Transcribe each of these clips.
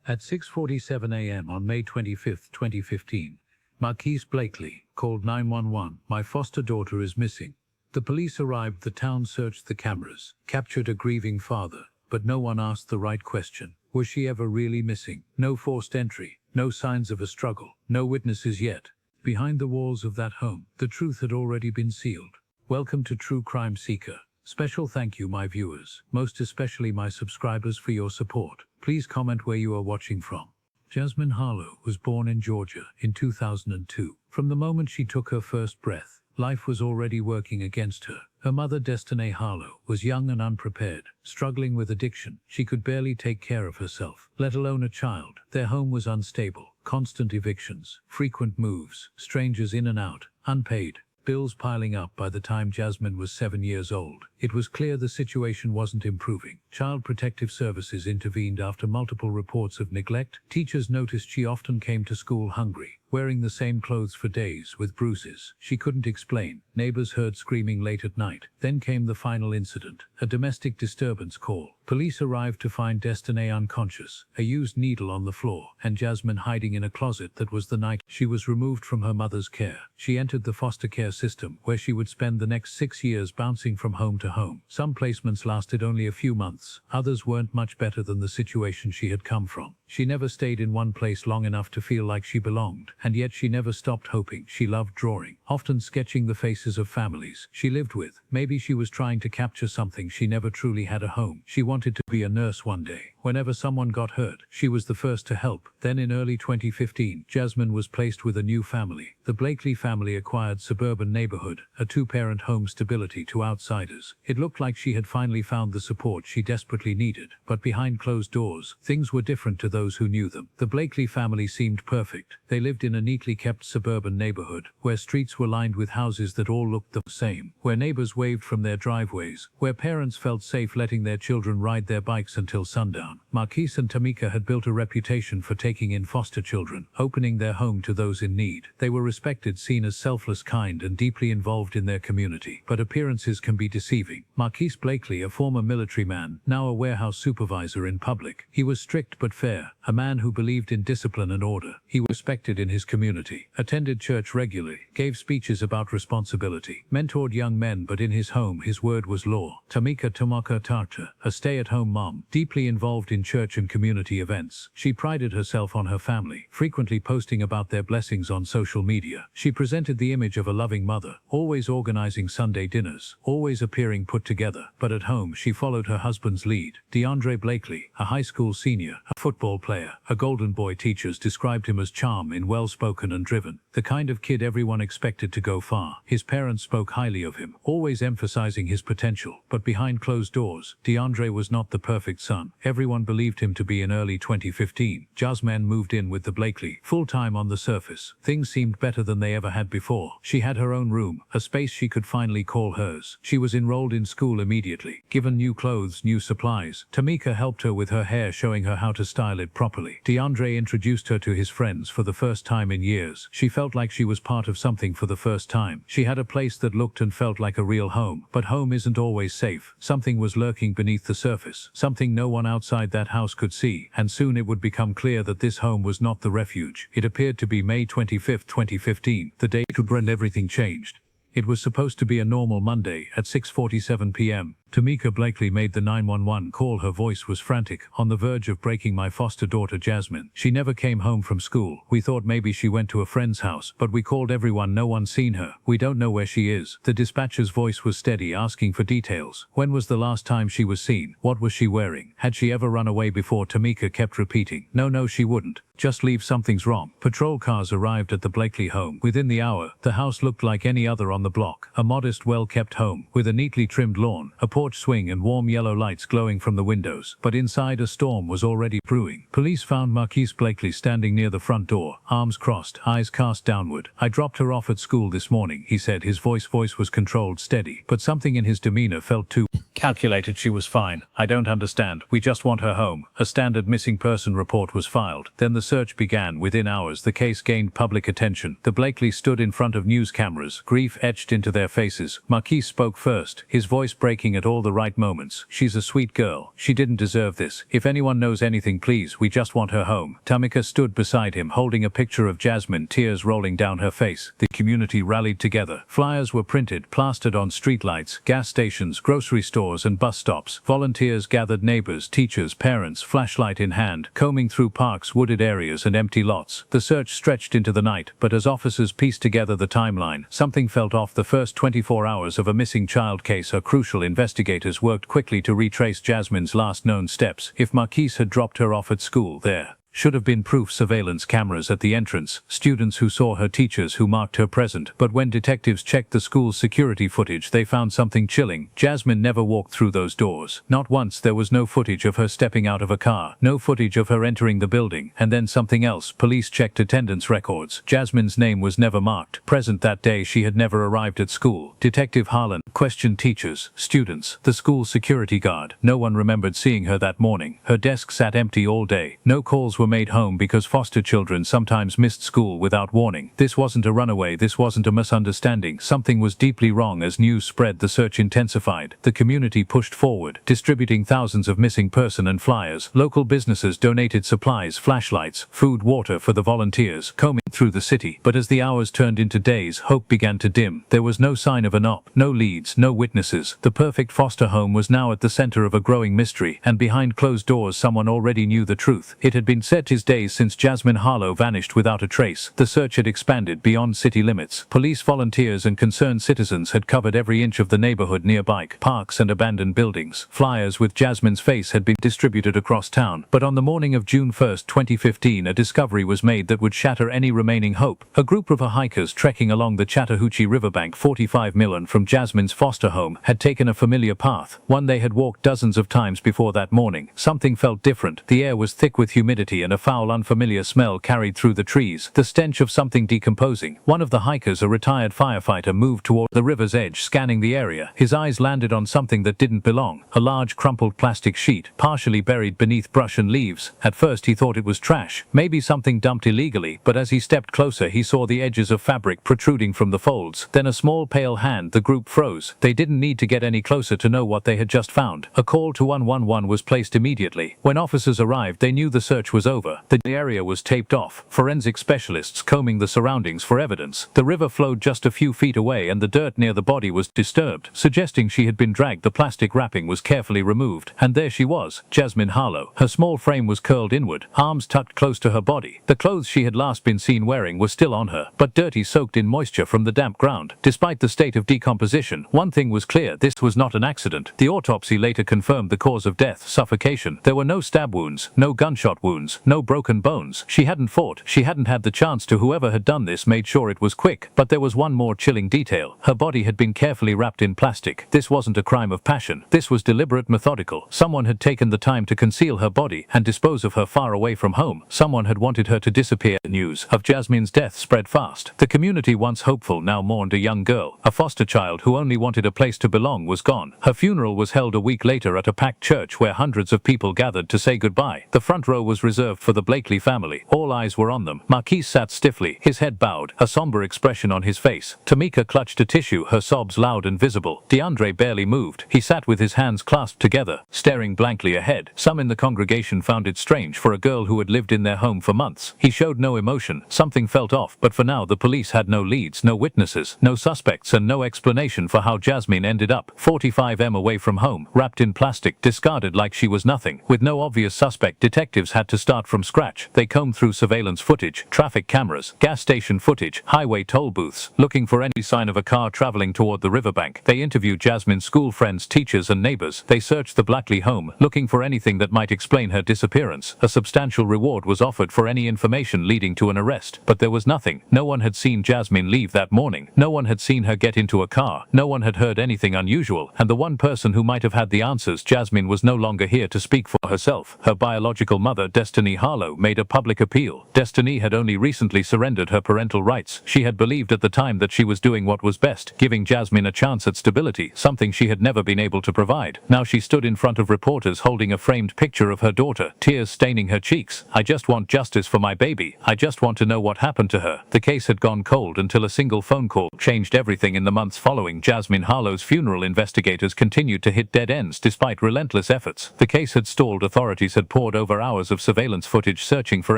At 6:47 a.m. on May 25, 2015, Marquise Blakely called 911. My foster daughter is missing. The police arrived, the town searched the cameras, captured a grieving father, but no one asked the right question. Was she ever really missing? No forced entry, no signs of a struggle, no witnesses yet. Behind the walls of that home, the truth had already been sealed. Welcome to True Crime Seeker. Special thank you, my viewers, most especially my subscribers, for your support. Please comment where you are watching from. Jasmine Harlow was born in Georgia in 2002. From the moment she took her first breath, life was already working against her. Her mother, Destiny Harlow, was young and unprepared, struggling with addiction. She could barely take care of herself, let alone a child. Their home was unstable, constant evictions, frequent moves, strangers in and out, unpaid, bills piling up. By the time Jasmine was 7 years old, it was clear the situation wasn't improving. Child Protective Services intervened after multiple reports of neglect. Teachers noticed she often came to school hungry, wearing the same clothes for days with bruises she couldn't explain. Neighbors heard screaming late at night. Then came the final incident, a domestic disturbance call. Police arrived to find Destiny unconscious, a used needle on the floor, and Jasmine hiding in a closet. That was the night she was removed from her mother's care. She entered the foster care system, where she would spend the next 6 years bouncing from home to home. Some placements lasted only a few months, others weren't much better than the situation she had come from. She never stayed in one place long enough to feel like she belonged, and yet she never stopped hoping. She loved drawing, often sketching the faces of families she lived with. Maybe she was trying to capture something. She never truly had a home. She wanted to be a nurse one day. Whenever someone got hurt, she was the first to help. Then in early 2015, Jasmine was placed with a new family. The Blakely family acquired suburban neighborhood, a two-parent home, stability to outsiders. It looked like she had finally found the support she desperately needed. But behind closed doors, things were different to those who knew them. The Blakely family seemed perfect. They lived in a neatly kept suburban neighborhood, where streets were lined with houses that all looked the same, where neighbors waved from their driveways, where parents felt safe letting their children ride their bikes until sundown. Marquise and Tamika had built a reputation for taking in foster children, opening their home to those in need. They were respected, seen as selfless, kind, and deeply involved in their community. But appearances can be deceiving. Marquise Blakely, a former military man, now a warehouse supervisor in public. He was strict but fair, a man who believed in discipline and order. He was respected in his community, attended church regularly, gave speeches about responsibility, mentored young men, but in his home his word was law. Tamika Tarta, a stay-at-home mom, deeply involved in church and community events. She prided herself on her family, frequently posting about their blessings on social media. She presented the image of a loving mother, always organizing Sunday dinners, always appearing put together. But at home she followed her husband's lead. DeAndre Blakely, a high school senior, a football player, a golden boy. Teachers described him as charming, well-spoken and driven, the kind of kid everyone expected to go far. His parents spoke highly of him, always emphasizing his potential. But behind closed doors, DeAndre was not the perfect son everyone believed him to be. In early 2015, Jasmine moved in with the Blakely, full-time. On the surface, things seemed better than they ever had before. She had her own room, a space she could finally call hers. She was enrolled in school immediately, given new clothes, new supplies. Tamika helped her with her hair, showing her how to style it properly. DeAndre introduced her to his friends for the first time in years. She felt like she was part of something for the first time. She had a place that looked and felt like a real home. But home isn't always safe. Something was lurking beneath the surface, something no one outside that house could see, and soon it would become clear that this home was not the refuge. It appeared to be May 25, 2015, the day when everything changed. It was supposed to be a normal Monday. At 6:47 p.m., Tamika Blakely made the 911 call. Her voice was frantic, on the verge of breaking. My foster daughter Jasmine. She never came home from school. We thought maybe she went to a friend's house, but we called everyone. No one's seen her. We don't know where she is. The dispatcher's voice was steady, asking for details. When was the last time she was seen? What was she wearing? Had she ever run away before? Tamika kept repeating, no, she wouldn't. Just leave, something's wrong. Patrol cars arrived at the Blakely home. Within the hour, the house looked like any other on the block. A modest, well-kept home, with a neatly trimmed lawn, a porch swing and warm yellow lights glowing from the windows. But inside, a storm was already brewing. Police found Marquise Blakely standing near the front door, arms crossed, eyes cast downward. I dropped her off at school this morning, he said. His voice was controlled, steady, but something in his demeanor felt too calculated. She was fine. I don't understand. We just want her home. A standard missing person report was filed. Then the search began. Within hours, the case gained public attention. The Blakely stood in front of news cameras, grief etched into their faces. Marquise spoke first, his voice breaking at at all the right moments. She's a sweet girl. She didn't deserve this. If anyone knows anything, please, we just want her home. Tamika stood beside him holding a picture of Jasmine, tears rolling down her face. The community rallied together. Flyers were printed, plastered on streetlights, gas stations, grocery stores and bus stops. Volunteers gathered, neighbors, teachers, parents, flashlight in hand, combing through parks, wooded areas and empty lots. The search stretched into the night, but as officers pieced together the timeline, something felt off. The first 24 hours of a missing child case are crucial. Investigators worked quickly to retrace Jasmine's last known steps. If Marquise had dropped her off at school, there should have been proof: surveillance cameras at the entrance, students who saw her, teachers who marked her present. But when detectives checked the school's security footage, they found something chilling. Jasmine never walked through those doors. Not once. There was no footage of her stepping out of a car, no footage of her entering the building. And then something else. Police checked attendance records. Jasmine's name was never marked present that day. She had never arrived at school. Detective Harlan questioned teachers, students, the school security guard. No one remembered seeing her that morning. Her desk sat empty all day. No calls were made home because foster children sometimes missed school without warning. This wasn't a runaway. This wasn't a misunderstanding. Something was deeply wrong. As news spread, the search intensified. The community pushed forward, distributing thousands of missing person and flyers. Local businesses donated supplies, flashlights, food, water for the volunteers, combing through the city. But as the hours turned into days, hope began to dim. There was no sign of an op, no leads, no witnesses. The perfect foster home was now at the center of a growing mystery, and behind closed doors someone already knew the truth. It had been said his days since Jasmine Harlow vanished without a trace. The search had expanded beyond city limits. Police, volunteers and concerned citizens had covered every inch of the neighborhood, near bike parks and abandoned buildings. Flyers with Jasmine's face had been distributed across town. But on the morning of June 1, 2015, a discovery was made that would shatter any remaining hope. A group of hikers trekking along the Chattahoochee Riverbank 45 miles from Jasmine's foster home had taken a familiar path, one they had walked dozens of times before that morning. Something felt different. The air was thick with humidity and a foul, unfamiliar smell carried through the trees, the stench of something decomposing. One of the hikers, a retired firefighter, moved toward the river's edge, scanning the area. His eyes landed on something that didn't belong: a large crumpled plastic sheet, partially buried beneath brush and leaves. At first he thought it was trash, maybe something dumped illegally, but as he stepped closer he saw the edges of fabric protruding from the folds. Then a small pale hand. The group froze. They didn't need to get any closer to know what they had just found. A call to 111 was placed immediately. When officers arrived, they knew the search was over. The area was taped off, forensic specialists combing the surroundings for evidence. The river flowed just a few feet away and the dirt near the body was disturbed, suggesting she had been dragged. The plastic wrapping was carefully removed, and there she was, Jasmine Harlow. Her small frame was curled inward, arms tucked close to her body. The clothes she had last been seen wearing were still on her, but dirty, soaked in moisture from the damp ground. Despite the state of decomposition, one thing was clear: this was not an accident. The autopsy later confirmed the cause of death: suffocation. There were no stab wounds, no gunshot wounds, no broken bones. She hadn't fought. She hadn't had the chance to. Whoever had done this made sure it was quick. But there was one more chilling detail. Her body had been carefully wrapped in plastic. This wasn't a crime of passion. This was deliberate, methodical. Someone had taken the time to conceal her body and dispose of her far away from home. Someone had wanted her to disappear. News of Jasmine's death spread fast. The community, once hopeful, now mourned. A young girl, a foster child who only wanted a place to belong, was gone. Her funeral was held a week later at a packed church where hundreds of people gathered to say goodbye. The front row was reserved for the Blakely family. All eyes were on them. Marquise sat stiffly, his head bowed, a somber expression on his face. Tamika clutched a tissue, her sobs loud and visible. DeAndre barely moved. He sat with his hands clasped together, staring blankly ahead. Some in the congregation found it strange for a girl who had lived in their home for months. He showed no emotion. Something felt off, but for now the police had no leads, no witnesses, no suspects, and no explanation for how Jasmine ended up 45 m away from home, wrapped in plastic, discarded like she was nothing. With no obvious suspect, detectives had to start from scratch. They combed through surveillance footage, traffic cameras, gas station footage, highway toll booths, looking for any sign of a car traveling toward the riverbank. They interviewed Jasmine's school friends, teachers, and neighbors. They searched the Blakely home, looking for anything that might explain her disappearance. A substantial reward was offered for any information leading to an arrest, but there was nothing. No one had seen Jasmine leave that morning. No one had seen her get into a car. No one had heard anything unusual. And the one person who might have had the answers: Jasmine was no longer here to speak for herself. Her biological mother, destined Destiny Harlow made a public appeal. Destiny had only recently surrendered her parental rights. She had believed at the time that she was doing what was best, giving Jasmine a chance at stability, something she had never been able to provide. Now she stood in front of reporters holding a framed picture of her daughter, tears staining her cheeks. "I just want justice for my baby. I just want to know what happened to her." The case had gone cold until a single phone call changed everything. In the months following Jasmine Harlow's funeral, investigators continued to hit dead ends despite relentless efforts. The case had stalled. Authorities had poured over hours of surveillance footage searching for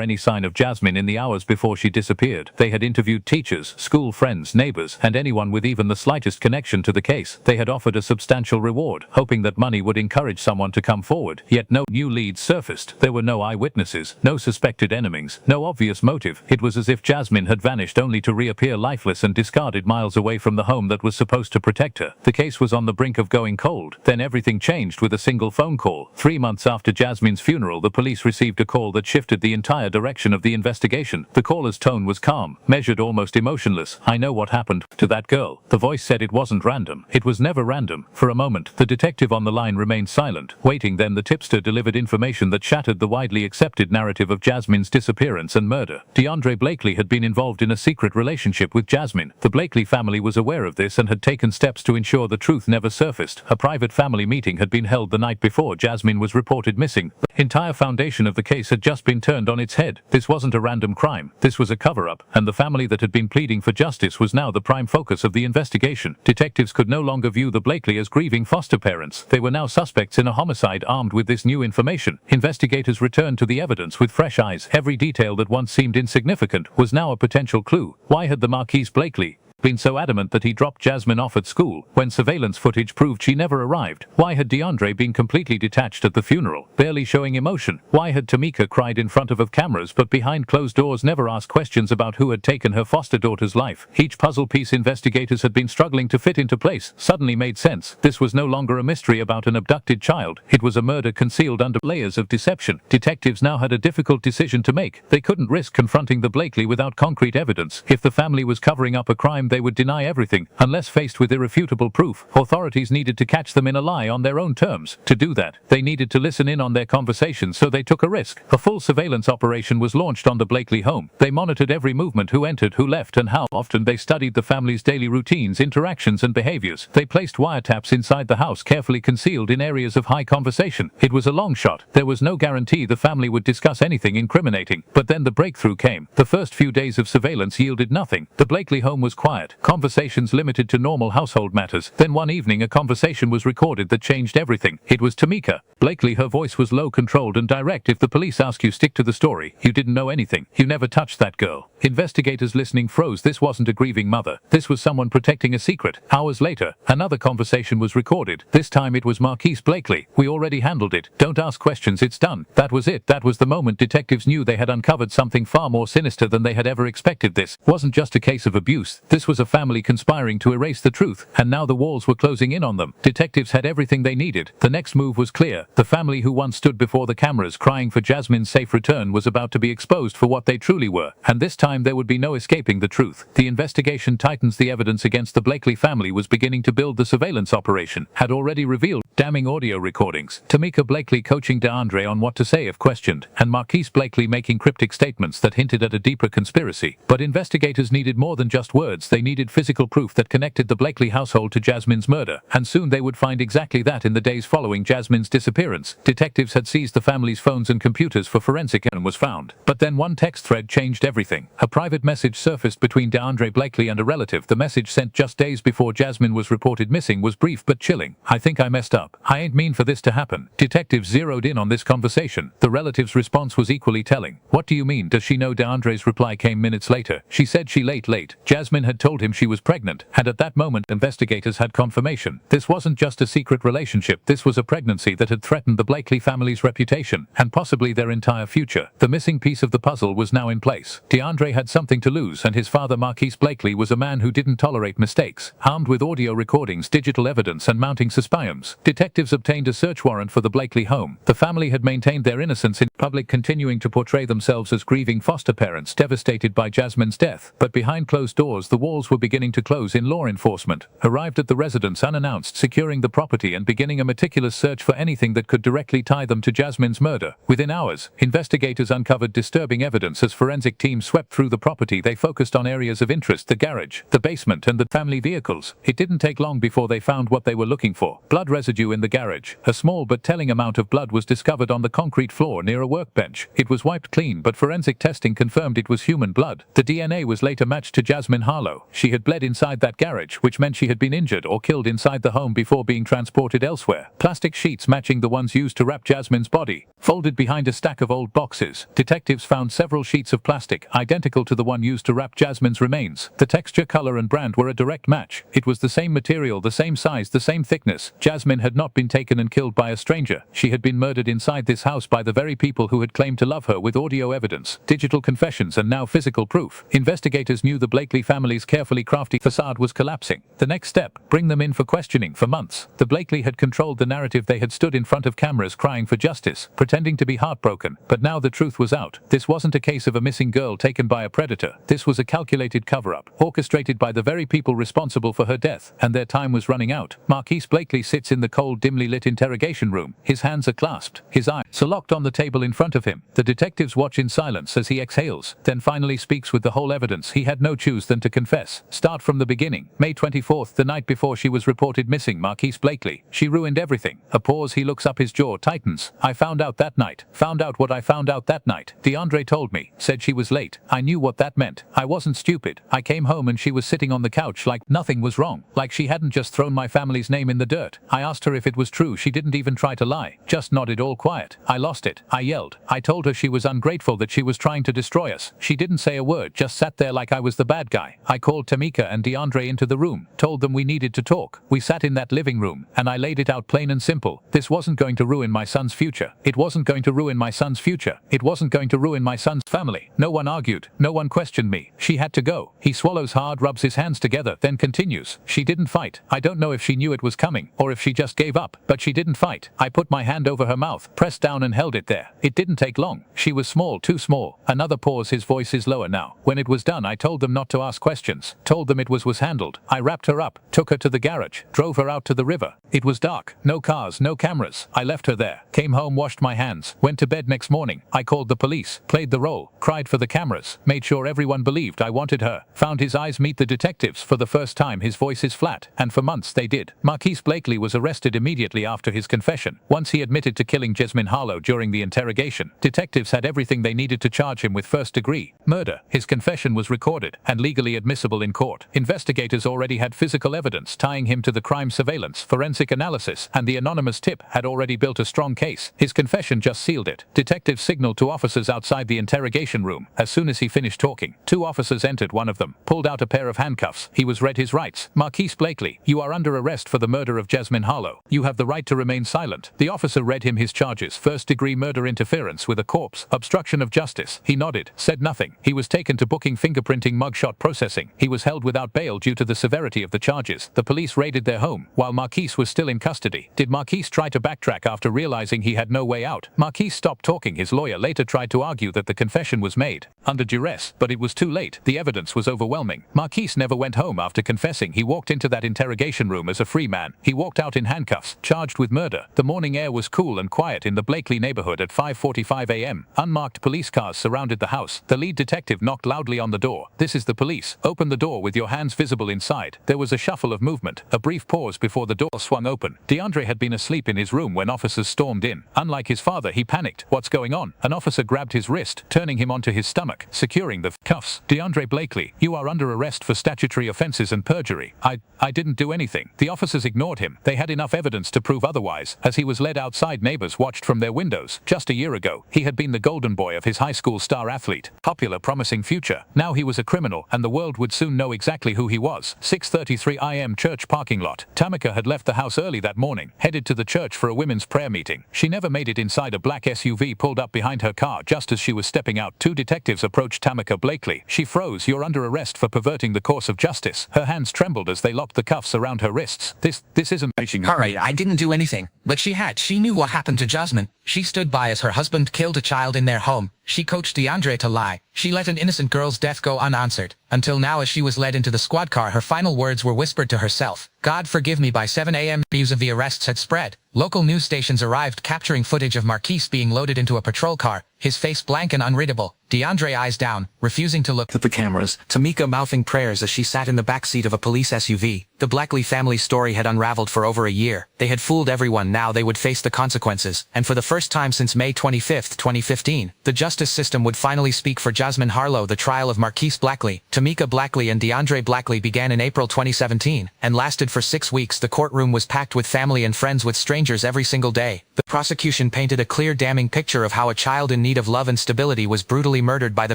any sign of Jasmine in the hours before she disappeared. They had interviewed teachers, school friends, neighbors, and anyone with even the slightest connection to the case. They had offered a substantial reward, hoping that money would encourage someone to come forward. Yet no new leads surfaced. There were no eyewitnesses, no suspected enemies, no obvious motive. It was as if Jasmine had vanished only to reappear lifeless and discarded miles away from the home that was supposed to protect her. The case was on the brink of going cold. Then everything changed with a single phone call. 3 months after Jasmine's funeral, the police received a call that shifted the entire direction of the investigation. The caller's tone was calm, measured, almost emotionless. "I know what happened to that girl." The voice said it wasn't random. It was never random. For a moment, the detective on the line remained silent, waiting. Then the tipster delivered information that shattered the widely accepted narrative of Jasmine's disappearance and murder. DeAndre Blakely had been involved in a secret relationship with Jasmine. The Blakely family was aware of this and had taken steps to ensure the truth never surfaced. A private family meeting had been held the night before Jasmine was reported missing. The entire foundation of the case had just been turned on its head. This wasn't a random crime. This was a cover-up, and the family that had been pleading for justice was now the prime focus of the investigation. Detectives could no longer view the Blakely as grieving foster parents. They were now suspects in a homicide. Armed with this new information, investigators returned to the evidence with fresh eyes. Every detail that once seemed insignificant was now a potential clue. Why had the Marquise Blakely been so adamant that he dropped Jasmine off at school when surveillance footage proved she never arrived? Why had DeAndre been completely detached at the funeral, barely showing emotion? Why had Tamika cried in front of cameras but behind closed doors never asked questions about who had taken her foster daughter's life? Each puzzle piece investigators had been struggling to fit into place suddenly made sense. This was no longer a mystery about an abducted child. It was a murder concealed under layers of deception. Detectives now had a difficult decision to make. They couldn't risk confronting the Blakely without concrete evidence. If the family was covering up a crime, they would deny everything. Unless faced with irrefutable proof, authorities needed to catch them in a lie on their own terms. To do that, they needed to listen in on their conversations, so they took a risk. A full surveillance operation was launched on the Blakely home. They monitored every movement, who entered, who left, and how often. They studied the family's daily routines, interactions, and behaviors. They placed wiretaps inside the house, carefully concealed in areas of high conversation. It was a long shot. There was no guarantee the family would discuss anything incriminating. But then the breakthrough came. The first few days of surveillance yielded nothing. The Blakely home was quiet. Conversations limited to normal household matters. Then one evening a conversation was recorded that changed everything. It was Tamika Blakely. Her voice was low, controlled, and direct. "If the police ask you, stick to the story. You didn't know anything. You never touched that girl." Investigators listening froze. This wasn't a grieving mother. This was someone protecting a secret. Hours later, another conversation was recorded. This time it was Marquise Blakely. "We already handled it. Don't ask questions. It's done." That was it. That was the moment detectives knew they had uncovered something far more sinister than they had ever expected. This wasn't just a case of abuse. This was a family conspiring to erase the truth, and now the walls were closing in on them. Detectives had everything they needed. The next move was clear. The family who once stood before the cameras crying for Jasmine's safe return was about to be exposed for what they truly were, and this time there would be no escaping the truth. The investigation tightens. The evidence against the Blakely family was beginning to build. The surveillance operation had already revealed damning audio recordings. Tamika Blakely coaching DeAndre on what to say if questioned, and Marquise Blakely making cryptic statements that hinted at a deeper conspiracy. But investigators needed more than just words. They needed physical proof that connected the Blakely household to Jasmine's murder, and soon they would find exactly that. In the days following Jasmine's disappearance, detectives had seized the family's phones and computers for forensic and was found. But then one text thread changed everything. A private message surfaced between DeAndre Blakely and a relative. The message, sent just days before Jasmine was reported missing, was brief but chilling. "I think I messed up. I ain't mean for this to happen." Detectives zeroed in on this conversation. The relative's response was equally telling. "What do you mean? Does she know?" DeAndre's reply came minutes later. "She said she late. Jasmine had told him she was pregnant, and at that moment investigators had confirmation. This wasn't just a secret relationship. This was a pregnancy that had threatened the Blakely family's reputation, and possibly their entire future. The missing piece of the puzzle was now in place. DeAndre had something to lose, and his father Marquise Blakely was a man who didn't tolerate mistakes. Armed with audio recordings, digital evidence, and mounting suspicions, detectives obtained a search warrant for the Blakely home. The family had maintained their innocence in public, continuing to portray themselves as grieving foster parents devastated by Jasmine's death. But behind closed doors, the walls Loopholes were beginning to close in law enforcement. Arrived at the residence unannounced, securing the property and beginning a meticulous search for anything that could directly tie them to Jasmine's murder. Within hours, investigators uncovered disturbing evidence as forensic teams swept through the property. They focused on areas of interest: the garage, the basement, and the family vehicles. It didn't take long before they found what they were looking for. Blood residue in the garage. A small but telling amount of blood was discovered on the concrete floor near a workbench. It was wiped clean, but forensic testing confirmed it was human blood. The DNA was later matched to Jasmine Harlow. She had bled inside that garage, which meant she had been injured or killed inside the home before being transported elsewhere. Plastic sheets matching the ones used to wrap Jasmine's body. Folded behind a stack of old boxes, detectives found several sheets of plastic, identical to the one used to wrap Jasmine's remains. The texture, color, and brand were a direct match. It was the same material, the same size, the same thickness. Jasmine had not been taken and killed by a stranger. She had been murdered inside this house by the very people who had claimed to love her, with audio evidence, digital confessions, and now physical proof. Investigators knew the Blakely family's carefully crafted facade was collapsing. The next step: bring them in for questioning. For months, the Blakely had controlled the narrative. They had stood in front of cameras crying for justice, pretending to be heartbroken. But now the truth was out. This wasn't a case of a missing girl taken by a predator. This was a calculated cover-up, orchestrated by the very people responsible for her death, and their time was running out. Marquise Blakely sits in the cold, dimly lit interrogation room. His hands are clasped, his eyes are locked on the table in front of him. The detectives watch in silence as he exhales, then finally speaks with the whole evidence. He had no choice than to confess. Start from the beginning. May 24th, the night before she was reported missing. Marquise Blakely. She ruined everything. A pause. He looks up, his jaw tightens. I found out that night. Found out what I found out that night. DeAndre told me. Said she was late. I knew what that meant. I wasn't stupid. I came home and she was sitting on the couch like nothing was wrong. Like she hadn't just thrown my family's name in the dirt. I asked her if it was true. She didn't even try to lie. Just nodded, all quiet. I lost it. I yelled. I told her she was ungrateful, that she was trying to destroy us. She didn't say a word, just sat there like I was the bad guy. I called Tamika and DeAndre into the room, told them we needed to talk. We sat in that living room, and I laid it out plain and simple. This wasn't going to ruin my son's future. It wasn't going to ruin my son's future. It wasn't going to ruin my son's family. No one argued. No one questioned me. She had to go. He swallows hard, rubs his hands together, then continues. She didn't fight. I don't know if she knew it was coming, or if she just gave up, but she didn't fight. I put my hand over her mouth, pressed down and held it there. It didn't take long. She was small, too small. Another pause. His voice is lower now. When it was done, I told them not to ask questions. Told them it was handled. I wrapped her up, took her to the garage, drove her out to the river. It was dark. No cars, no cameras. I left her there. Came home, washed my hands, went to bed. Next morning, I called the police, played the role, cried for the cameras, made sure everyone believed I wanted her. Found his eyes meet the detectives for the first time. His voice is flat, and for months they did. Marquise Blakely was arrested immediately after his confession. Once he admitted to killing Jasmine Harlow during the interrogation, detectives had everything they needed to charge him with first-degree murder. His confession was recorded and legally admissible in court. Investigators already had physical evidence tying him to the crime, surveillance, forensic analysis, and the anonymous tip had already built a strong case. His confession just sealed it. Detectives signaled to officers outside the interrogation room. As soon as he finished talking, 2 officers entered. One of them pulled out a pair of handcuffs. He was read his rights. Marquise Blakely, you are under arrest for the murder of Jasmine Harlow. You have the right to remain silent. The officer read him his charges: first-degree murder, interference with a corpse, obstruction of justice. He nodded, said nothing. He was taken to booking, fingerprinting, mugshot processing. He was held without bail due to the severity of the charges. The police raided their home while Marquise was still in custody. Did Marquise try to backtrack after realizing he had no way out? Marquise stopped talking. His lawyer later tried to argue that the confession was made under duress, but it was too late. The evidence was overwhelming. Marquise never went home after confessing. He walked into that interrogation room as a free man. He walked out in handcuffs, charged with murder. The morning air was cool and quiet in the Blakely neighborhood at 5:45 a.m. Unmarked police cars surrounded the house. The lead detective knocked loudly on the door. This is the police. Open the door with your hands visible inside. There was a shuffle of movement, a brief pause before the door swung open. DeAndre had been asleep in his room when officers stormed in. Unlike his father, he panicked. What's going on? An officer grabbed his wrist, turning him onto his stomach, securing the cuffs. DeAndre Blakely, you are under arrest for statutory offenses and perjury. I didn't do anything. The officers ignored him. They had enough evidence to prove otherwise. As he was led outside, neighbors watched from their windows. Just a year ago, he had been the golden boy of his high school, star athlete, popular, promising future. Now he was a criminal, and the world would soon know exactly who he was. 6:33 a.m. church parking lot. Tamika had left the house early that morning, headed to the church for a women's prayer meeting. She never made it inside. A black SUV pulled up behind her car just as she was stepping out. 2 detectives approached Tamika Blakely. She froze. You're under arrest for perverting the course of justice. Her hands trembled as they locked the cuffs around her wrists. This isn't... Alright, I didn't do anything. But she knew what happened to Jasmine. She stood by as her husband killed a child in their home. She coached DeAndre to lie. She let an innocent girl's death go unanswered. Until now, as she was led into the squad car, her final words were whispered to herself. God forgive me. By 7 a.m. news of the arrests had spread. Local news stations arrived, capturing footage of Marquise being loaded into a patrol car, his face blank and unreadable, DeAndre eyes down, refusing to look at the cameras, Tamika mouthing prayers as she sat in the backseat of a police SUV. The Blackley family's story had unraveled for over a year. They had fooled everyone, now they would face the consequences, and for the first time since May 25, 2015, the justice system would finally speak for Jasmine Harlow. The trial of Marquise Blackley, Tamika Blackley and DeAndre Blackley began in April 2017, and lasted for 6 weeks. The courtroom was packed with family and friends, with strangers every single day. The prosecution painted a clear, damning picture of how a child in need of love and stability was brutally murdered by the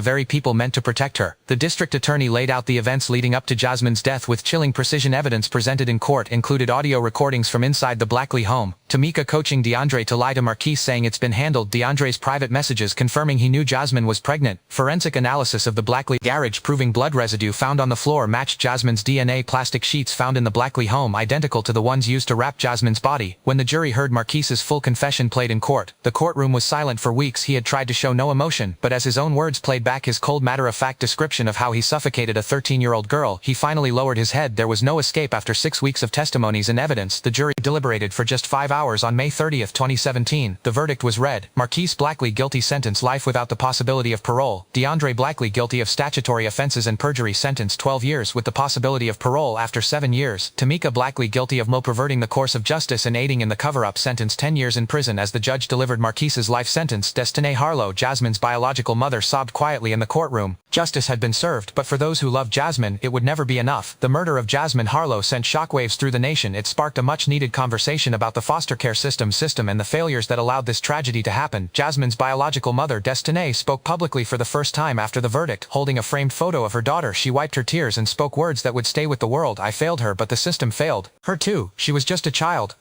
very people meant to protect her. The district attorney laid out the events leading up to Jasmine's death with chilling precision. Evidence presented in court included audio recordings from inside the Blackley home, Tamika coaching DeAndre to lie to Marquise, saying it's been handled, DeAndre's private messages confirming he knew Jasmine was pregnant, forensic analysis of the Blackley garage proving blood residue found on the floor matched Jasmine's DNA, plastic sheets found in the Blackley home identical to the ones used to wrap Jasmine's body. When the jury heard Marquise's full confession played in court, the courtroom was silent for weeks. He had tried to show no emotion, but as his own words played back his cold, matter-of-fact description of how he suffocated a 13-year-old girl, he finally lowered his head. There was no escape. After 6 weeks of testimonies and evidence, the jury deliberated for just 5 hours. On May 30, 2017, the verdict was read. Marquise Blackley guilty, sentence life without the possibility of parole. DeAndre Blackley guilty of statutory offenses and perjury, sentence 12 years with the possibility of parole after 7 years. Tamika Blackley guilty of perverting the course of justice and aiding in the cover-up, sentence 10 years in prison. As the judge delivered Marquise's life sentence, Destiny Harlow, Jasmine's biological mother, sobbed quietly in the courtroom. Justice had been served, but for those who loved Jasmine, it would never be enough. The murder of Jasmine Harlow sent shockwaves through the nation. It sparked a much-needed conversation about the foster care system and the failures that allowed this tragedy to happen. Jasmine's biological mother, Destiny, spoke publicly for the first time after the verdict. Holding a framed photo of her daughter, she wiped her tears and spoke words that would stay with the world. I failed her, but the system failed her too. She was just a child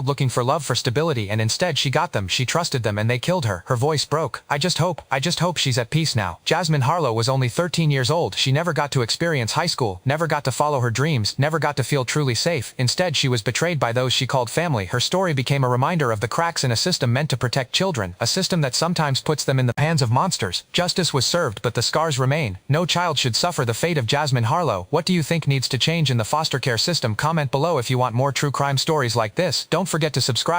looking for love, for stability, and instead she got them. She trusted them and they killed her. Her voice broke. I just hope she's at peace now. Jasmine Harlow was only 13 years old. She never got to experience high school, never got to follow her dreams, never got to feel truly safe. Instead, she was betrayed by those she called family. Her story became a reminder of the cracks in a system meant to protect children, a system that sometimes puts them in the hands of monsters. Justice was served, but the scars remain. No child should suffer the fate of Jasmine Harlow. What do you think needs to change in the foster care system? Comment below if you want more true crime stories like this. Don't forget to subscribe.